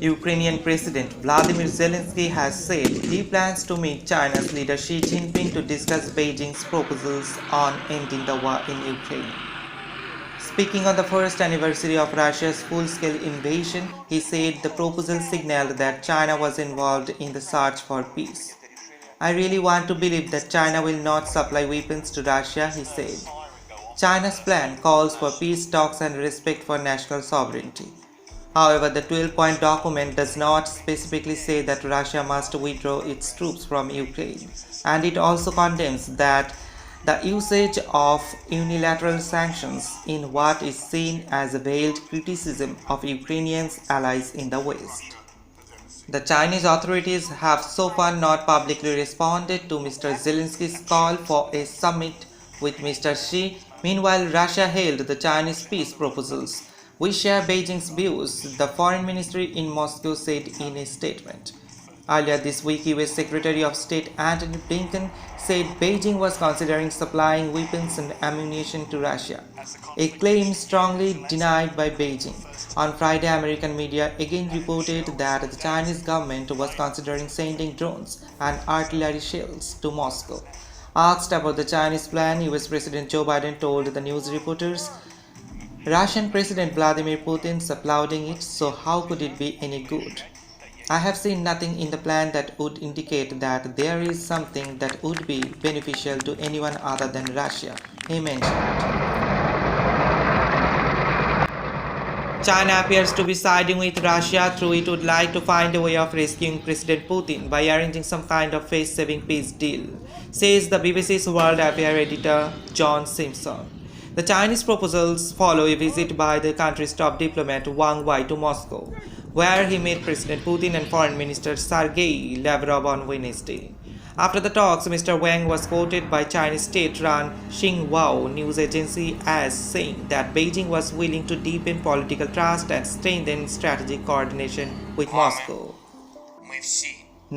Ukrainian President Volodymyr Zelensky has said he plans to meet China's leader Xi Jinping to discuss Beijing's proposals on ending the war in Ukraine. Speaking on the first anniversary of Russia's full-scale invasion, he said the proposal signaled that China was involved in the search for peace. "I really want to believe that China will not supply weapons to Russia," he said. China's plan calls for peace talks and respect for national sovereignty. However, the 12-point document does not specifically say that Russia must withdraw its troops from Ukraine, and it also condemns that the usage of unilateral sanctions in what is seen as a veiled criticism of Ukrainians' allies in the West. The Chinese authorities have so far not publicly responded to Mr. Zelensky's call for a summit with Mr. Xi. Meanwhile, Russia hailed the Chinese peace proposals. "We share Beijing's views," the foreign ministry in Moscow said in a statement. Earlier this week, US Secretary of State Antony Blinken said Beijing was considering supplying weapons and ammunition to Russia, a claim strongly denied by Beijing. On Friday, American media again reported that the Chinese government was considering sending drones and artillery shells to Moscow. Asked about the Chinese plan, US President Joe Biden told the news reporters, "Russian President Vladimir Putin's applauding it, so how could it be any good? I have seen nothing in the plan that would indicate that there is something that would be beneficial to anyone other than Russia," he mentioned. China appears to be siding with Russia, though it would like to find a way of rescuing President Putin by arranging some kind of face-saving peace deal, says the BBC's World Affairs editor John Simpson. The Chinese proposals follow a visit by the country's top diplomat Wang Wei to Moscow, where he met President Putin and Foreign Minister Sergei Lavrov on Wednesday. After the talks, Mr. Wang was quoted by Chinese state-run Xinhua news agency as saying that Beijing was willing to deepen political trust and strengthen strategic coordination with Moscow.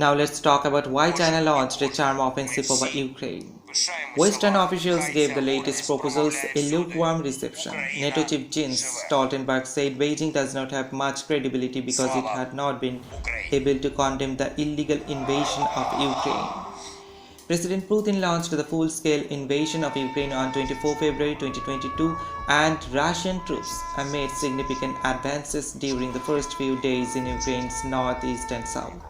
Now let's talk about why China launched a charm offensive over Ukraine. Western officials gave the latest proposals a lukewarm reception. NATO chief Jens Stoltenberg said Beijing does not have much credibility because it had not been able to condemn the illegal invasion of Ukraine. President Putin launched the full-scale invasion of Ukraine on 24 February 2022, and Russian troops made significant advances during the first few days in Ukraine's northeast and south.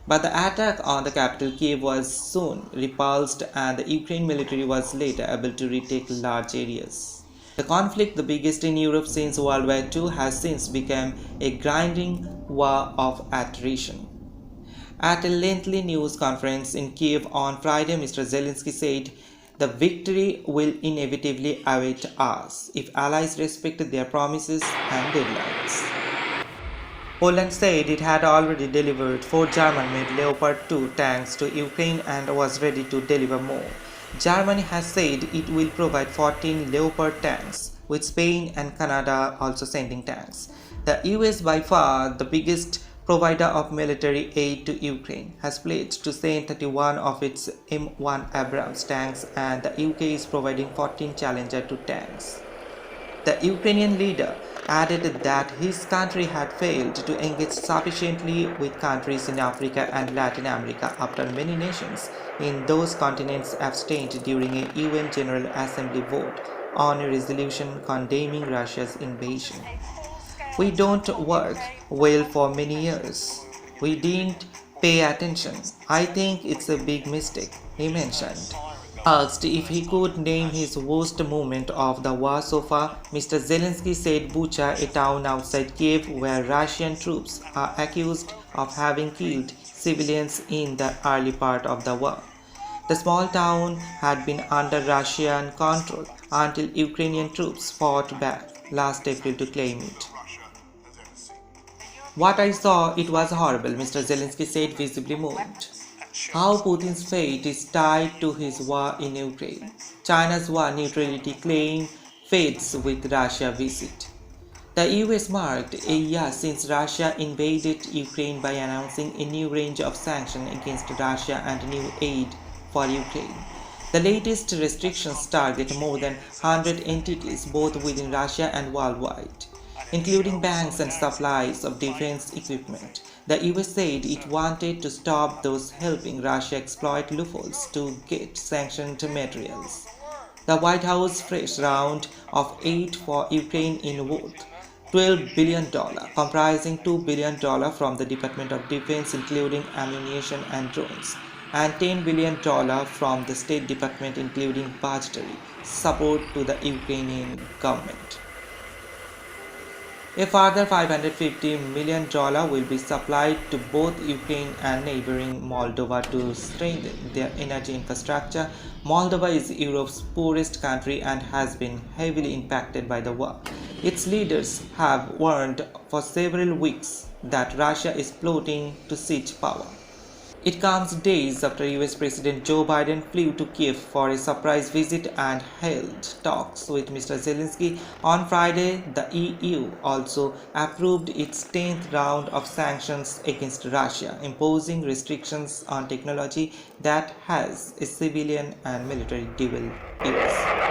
But the attack on the capital Kiev was soon repulsed, and the Ukraine military was later able to retake large areas. The conflict, the biggest in Europe since World War II, has since become a grinding war of attrition. At a lengthy news conference in Kiev on Friday, Mr. Zelensky said, "The victory will inevitably await us if allies respect their promises and deadlines." Poland said it had already delivered 4 German-made Leopard 2 tanks to Ukraine and was ready to deliver more. Germany has said it will provide 14 Leopard tanks, with Spain and Canada also sending tanks. The US, by far the biggest provider of military aid to Ukraine, has pledged to send 31 of its M1 Abrams tanks, and the UK is providing 14 Challenger 2 tanks. The Ukrainian leader added that his country had failed to engage sufficiently with countries in Africa and Latin America after many nations in those continents abstained during a UN General Assembly vote on a resolution condemning Russia's invasion. "We don't work well for many years. We didn't pay attention. I think it's a big mistake," he mentioned. Asked if he could name his worst moment of the war so far, Mr. Zelensky said Bucha, a town outside Kiev where Russian troops are accused of having killed civilians in the early part of the war. The small town had been under Russian control until Ukrainian troops fought back last April to claim it. "What I saw, it was horrible," Mr. Zelensky said, visibly moved. How Putin's fate is tied to his war in Ukraine. China's war neutrality claim fades with Russia visit. The US marked a year since Russia invaded Ukraine by announcing a new range of sanctions against Russia and new aid for Ukraine. The latest restrictions target more than 100 entities both within Russia and worldwide. including banks and supplies of defense equipment. The US said it wanted to stop those helping Russia exploit loopholes to get sanctioned materials. The White House fresh round of aid for Ukraine in worth $12 billion, comprising $2 billion from the Department of Defense including ammunition and drones, and $10 billion from the State Department including budgetary support to the Ukrainian government. A further $550 million will be supplied to both Ukraine and neighboring Moldova to strengthen their energy infrastructure. Moldova is Europe's poorest country and has been heavily impacted by the war. Its leaders have warned for several weeks that Russia is plotting to seize power. It comes days after US President Joe Biden flew to Kiev for a surprise visit and held talks with Mr. Zelensky. On Friday, the EU also approved its 10th round of sanctions against Russia, imposing restrictions on technology that has a civilian and military dual use.